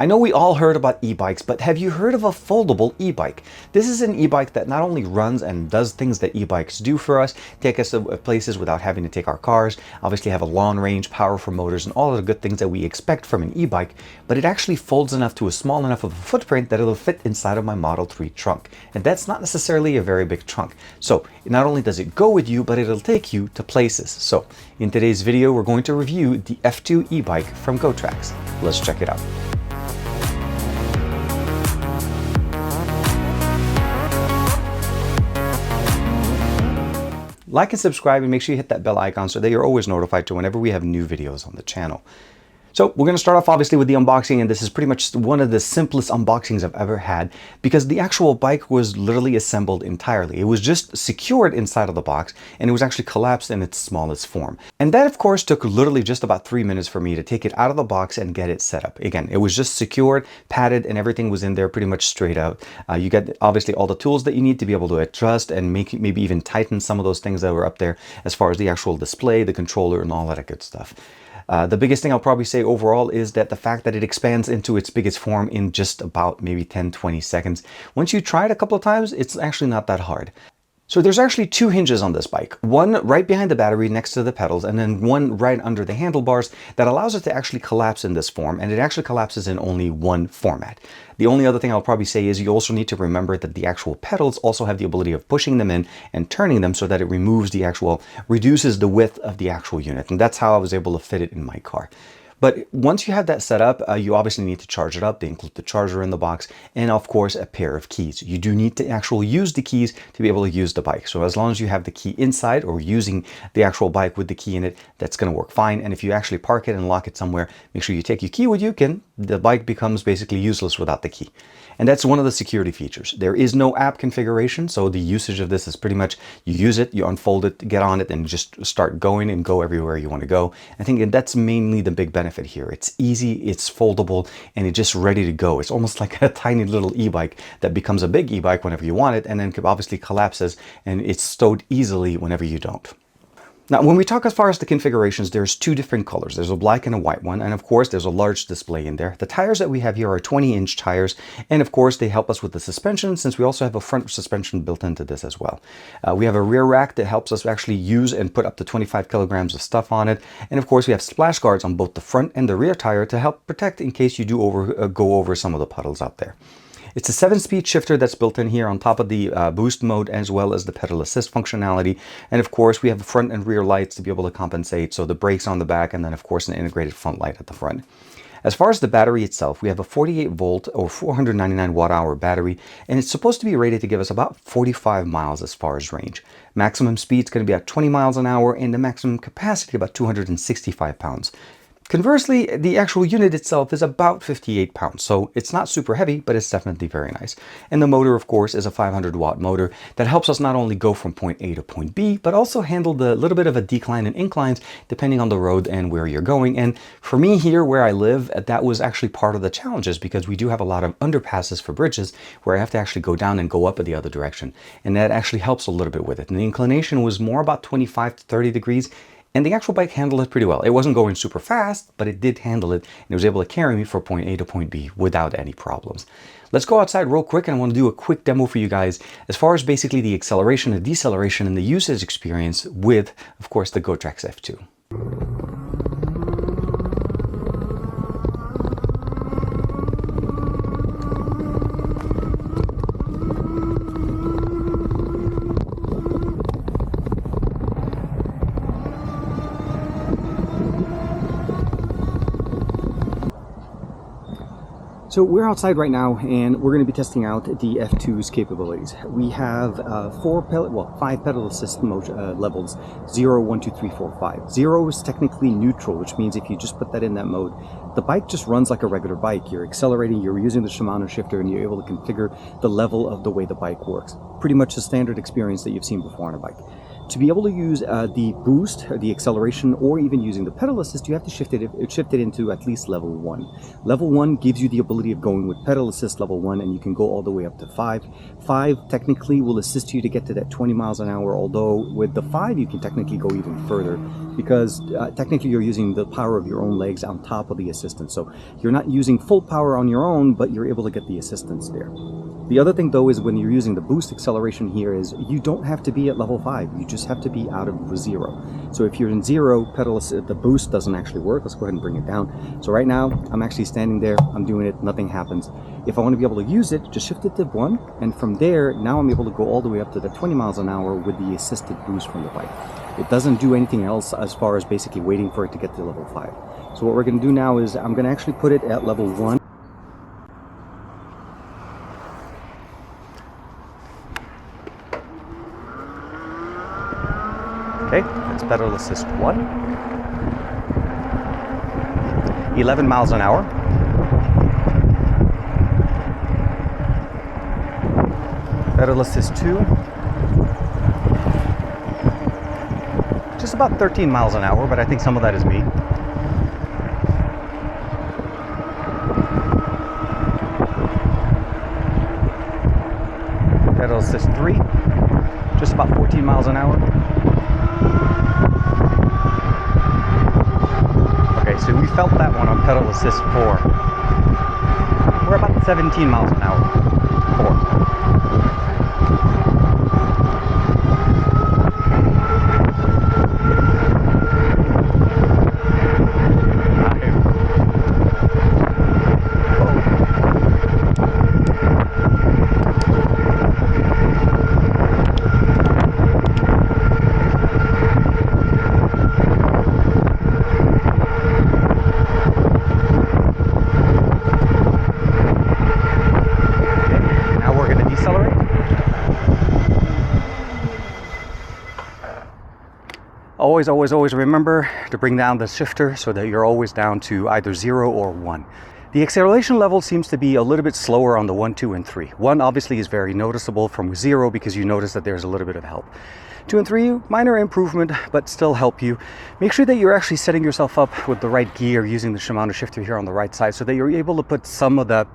I know we all heard about e-bikes, but have you heard of a foldable e-bike? This is an e-bike that not only runs and does things that e-bikes do for us, take us to places without having to take our cars, obviously have a long range, powerful motors, and all of the good things that we expect from an e-bike, but it actually folds enough to a small enough of a footprint that it'll fit inside of my Model 3 trunk. And that's not necessarily a very big trunk. So not only does it go with you, but it'll take you to places. So in today's video, we're going to review the F2 e-bike from Gotrax. Let's check it out. Like and subscribe, and make sure you hit that bell icon so that you're always notified to whenever we have new videos on the channel. So we're going to start off obviously with the unboxing, and this is pretty much one of the simplest unboxings I've ever had because the actual bike was literally assembled entirely. It was just secured inside of the box, and it was actually collapsed in its smallest form. And that of course took literally just about 3 minutes for me to take it out of the box and get it set up. Again, it was just secured, padded, and everything was in there pretty much straight out. You get obviously all the tools that you need to be able to adjust and maybe even tighten some of those things that were up there as far as the actual display, the controller, and all that good stuff. The biggest thing I'll probably say overall is that the fact that it expands into its biggest form in just about maybe 10-20 seconds. Once you try it a couple of times, it's actually not that hard. So there's actually 2 hinges on this bike, one right behind the battery next to the pedals, and then one right under the handlebars that allows it to actually collapse in this form, and it actually collapses in only one format. The only other thing I'll probably say is you also need to remember that the actual pedals also have the ability of pushing them in and turning them so that it reduces the width of the actual unit, and that's how I was able to fit it in my car. But once you have that set up, you obviously need to charge it up. They include the charger in the box and of course a pair of keys. You do need to actually use the keys to be able to use the bike. So as long as you have the key inside or using the actual bike with the key in it, that's going to work fine. And if you actually park it and lock it somewhere, make sure you take your key with you. The bike becomes basically useless without the key. And that's one of the security features. There is no app configuration, so the usage of this is pretty much you use it, you unfold it, get on it, and just start going and go everywhere you want to go. I think that's mainly the big benefit here. It's easy, it's foldable, and it's just ready to go. It's almost like a tiny little e-bike that becomes a big e-bike whenever you want it, and then obviously collapses, and it's stowed easily whenever you don't. Now, when we talk as far as the configurations, there's 2 different colors. There's a black and a white one, and of course, there's a large display in there. The tires that we have here are 20-inch tires, and of course, they help us with the suspension since we also have a front suspension built into this as well. We have a rear rack that helps us actually use and put up to 25 kilograms of stuff on it, and of course, we have splash guards on both the front and the rear tire to help protect in case you do go over some of the puddles out there. It's a 7-speed shifter that's built in here on top of the boost mode as well as the pedal assist functionality. And of course, we have front and rear lights to be able to compensate. So the brakes on the back and then of course an integrated front light at the front. As far as the battery itself, we have a 48 volt or 499 watt hour battery, and it's supposed to be rated to give us about 45 miles as far as range. Maximum speed is going to be at 20 miles an hour and the maximum capacity about 265 pounds. Conversely, the actual unit itself is about 58 pounds, so it's not super heavy, but it's definitely very nice. And the motor, of course, is a 500 watt motor that helps us not only go from point A to point B, but also handle the little bit of a decline and inclines depending on the road and where you're going. And for me here where I live, that was actually part of the challenges because we do have a lot of underpasses for bridges where I have to actually go down and go up in the other direction. And that actually helps a little bit with it. And the inclination was more about 25 to 30 degrees. And the actual bike handled it pretty well. It wasn't going super fast, but it did handle it, and it was able to carry me from point A to point B without any problems. Let's go outside real quick, and I want to do a quick demo for you guys as far as basically the acceleration and deceleration and the usage experience with, of course, the Gotrax F2. So we're outside right now and we're going to be testing out the F2's capabilities. We have 5 pedal assist levels, 0, 1, 2, 3, 4, 5. 0 is technically neutral, which means if you just put that in that mode, the bike just runs like a regular bike. You're accelerating, you're using the Shimano shifter, and you're able to configure the level of the way the bike works. Pretty much the standard experience that you've seen before on a bike. To be able to use the boost, or the acceleration, or even using the pedal assist, you have to shift it into at least level 1. Level 1 gives you the ability of going with pedal assist level 1, and you can go all the way up to 5. 5 technically will assist you to get to that 20 miles an hour, although with the 5 you can technically go even further, because technically you're using the power of your own legs on top of the assistance. So you're not using full power on your own, but you're able to get the assistance there. The other thing though is when you're using the boost acceleration here is you don't have to be at level 5, you just have to be out of 0. So if you're in 0, the boost doesn't actually work. Let's go ahead and bring it down. So right now I'm actually standing there, I'm doing it, nothing happens. If I want to be able to use it, just shift it to 1, and from there now I'm able to go all the way up to the 20 miles an hour with the assisted boost from the bike. It doesn't do anything else as far as basically waiting for it to get to level 5. So what we're going to do now is I'm going to actually put it at level 1. Okay, that's pedal assist 1. 11 miles an hour. Pedal assist 2. Just about 13 miles an hour, but I think some of that is me. Pedal assist 3. Just about 14 miles an hour. Okay, so we felt that one on pedal assist 4. We're about 17 miles an hour. 4. Always remember to bring down the shifter so that you're always down to either 0 or 1. The acceleration level seems to be a little bit slower on the 1, 2, and 3. 1 obviously is very noticeable from 0 because you notice that there's a little bit of help. 2 and 3, minor improvement, but still help you. Make sure that you're actually setting yourself up with the right gear using the Shimano shifter here on the right side so that you're able to put some of the,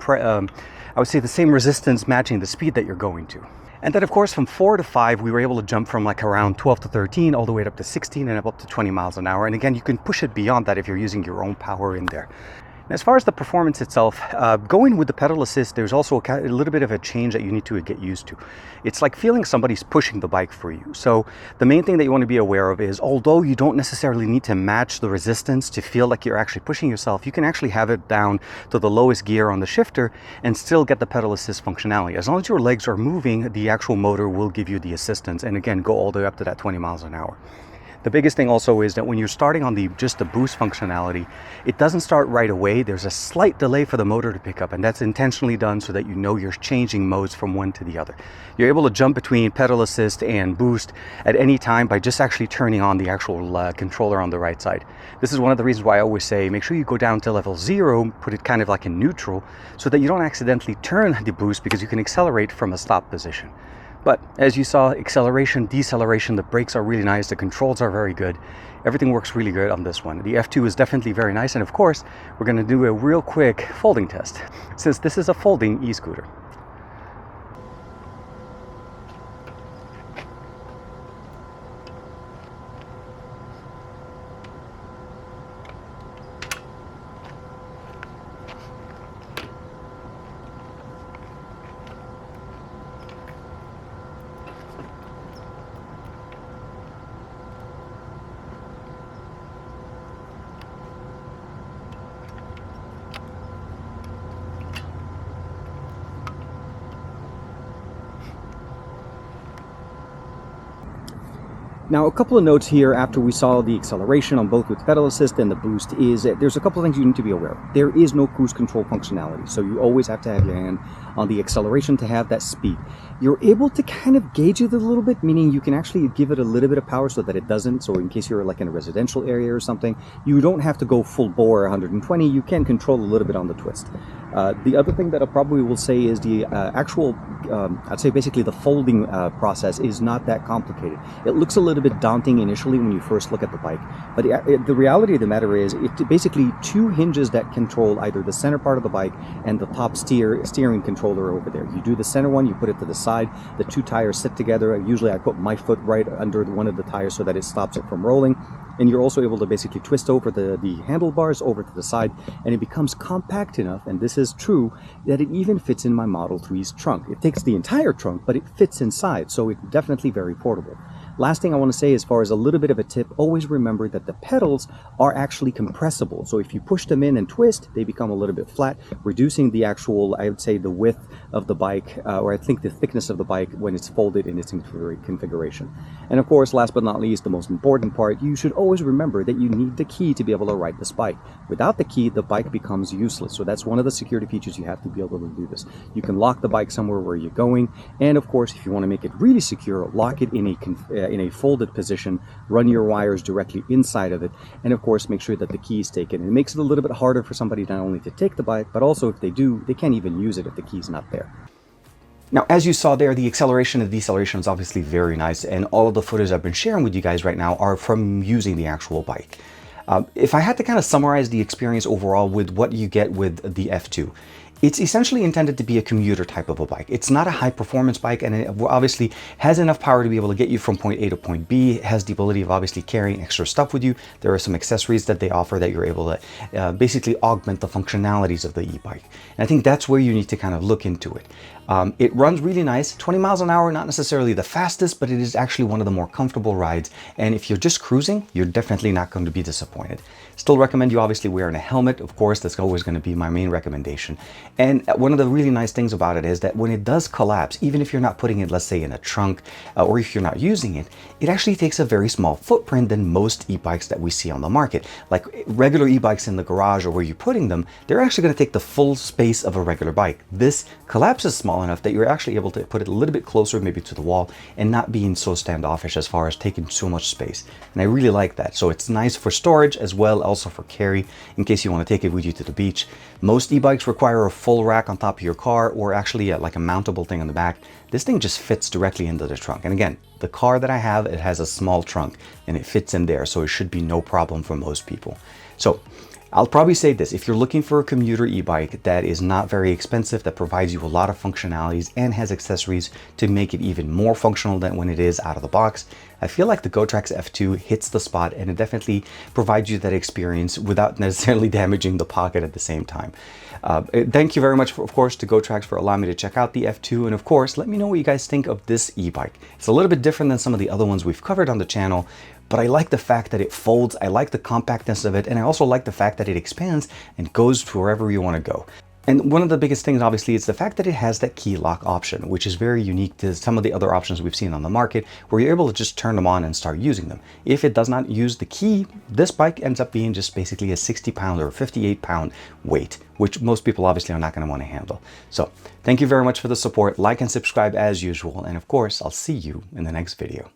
I would say the same resistance matching the speed that you're going to. And then of course from 4 to 5 we were able to jump from like around 12 to 13 all the way up to 16 and up to 20 miles an hour. And again, you can push it beyond that if you're using your own power in there. As far as the performance itself, going with the pedal assist, there's also a little bit of a change that you need to get used to. It's like feeling somebody's pushing the bike for you. So the main thing that you want to be aware of is, although you don't necessarily need to match the resistance to feel like you're actually pushing yourself, you can actually have it down to the lowest gear on the shifter and still get the pedal assist functionality. As long as your legs are moving, the actual motor will give you the assistance, and again, go all the way up to that 20 miles an hour. The biggest thing also is that when you're starting on just the boost functionality, it doesn't start right away. There's a slight delay for the motor to pick up, and that's intentionally done so that you know you're changing modes from one to the other. You're able to jump between pedal assist and boost at any time by just actually turning on the actual controller on the right side. This is one of the reasons why I always say make sure you go down to level 0, put it kind of like in neutral, so that you don't accidentally turn the boost, because you can accelerate from a stop position. But as you saw, acceleration, deceleration, the brakes are really nice, the controls are very good. Everything works really good on this one. The F2 is definitely very nice, and of course, we're going to do a real quick folding test, since this is a folding e-scooter. Now, a couple of notes here after we saw the acceleration on both with pedal assist and the boost is that there's a couple of things you need to be aware of. There is no cruise control functionality, so you always have to have your hand on the acceleration to have that speed. You're able to kind of gauge it a little bit, meaning you can actually give it a little bit of power so that it doesn't, so in case you're like in a residential area or something, you don't have to go full bore 120, you can control a little bit on the twist. The other thing that I probably will say is the actual, I'd say basically the folding process is not that complicated. It looks a little bit daunting initially when you first look at the bike, but the reality of the matter is it's basically two hinges that control either the center part of the bike and the top steering controller over there. You do the center one, you put it to the side, the two tires sit together. Usually I put my foot right under one of the tires so that it stops it from rolling. And you're also able to basically twist over the handlebars over to the side, and it becomes compact enough, and this is true, that it even fits in my Model 3's trunk. It takes the entire trunk, but it fits inside, so it's definitely very portable. Last thing I want to say, as far as a little bit of a tip, always remember that the pedals are actually compressible. So if you push them in and twist, they become a little bit flat, reducing the actual, I would say, the width of the bike, or I think the thickness of the bike when it's folded in its configuration. And of course, last but not least, the most important part, you should always remember that you need the key to be able to ride this bike. Without the key, the bike becomes useless. So that's one of the security features you have to be able to do this. You can lock the bike somewhere where you're going. And of course, if you want to make it really secure, lock it in a folded position, run your wires directly inside of it, and of course make sure that the key is taken. It makes it a little bit harder for somebody not only to take the bike, but also if they do, they can't even use it if the key's not there. Now, as you saw there, the acceleration and deceleration is obviously very nice, and all of the footage I've been sharing with you guys right now are from using the actual bike. If I had to kind of summarize the experience overall with what you get with the F2, it's essentially intended to be a commuter type of a bike. It's not a high performance bike, and it obviously has enough power to be able to get you from point A to point B. It has the ability of obviously carrying extra stuff with you. There are some accessories that they offer that you're able to basically augment the functionalities of the e-bike. And I think that's where you need to kind of look into it. It runs really nice, 20 miles an hour, not necessarily the fastest, but it is actually one of the more comfortable rides. And if you're just cruising, you're definitely not going to be disappointed. Still recommend you obviously wearing a helmet. Of course, that's always going to be my main recommendation. And one of the really nice things about it is that when it does collapse, even if you're not putting it, let's say, in a trunk, or if you're not using it, it actually takes a very small footprint than most e-bikes that we see on the market. Like regular e-bikes in the garage or where you're putting them, they're actually going to take the full space of a regular bike. This collapses small enough that you're actually able to put it a little bit closer maybe to the wall and not being so standoffish as far as taking so much space. And I really like that. So it's nice for storage as well, also for carry in case you want to take it with you to the beach. Most e-bikes require a full rack on top of your car, or actually like a mountable thing on the back. This thing just fits directly into the trunk. And again, the car that I have, it has a small trunk and it fits in there, so it should be no problem for most people. So I'll probably say this: if you're looking for a commuter e-bike that is not very expensive, that provides you a lot of functionalities and has accessories to make it even more functional than when it is out of the box, I feel like the Gotrax F2 hits the spot, and it definitely provides you that experience without necessarily damaging the pocket at the same time. Thank you very much, of course, to Gotrax for allowing me to check out the F2. And of course, let me know what you guys think of this e-bike. It's a little bit different than some of the other ones we've covered on the channel, but I like the fact that it folds, I like the compactness of it, and I also like the fact that it expands and goes to wherever you want to go. And one of the biggest things, obviously, is the fact that it has that key lock option, which is very unique to some of the other options we've seen on the market, where you're able to just turn them on and start using them. If it does not use the key, this bike ends up being just basically a 60-pound or 58-pound weight, which most people obviously are not going to want to handle. So thank you very much for the support. Like and subscribe as usual. And of course, I'll see you in the next video.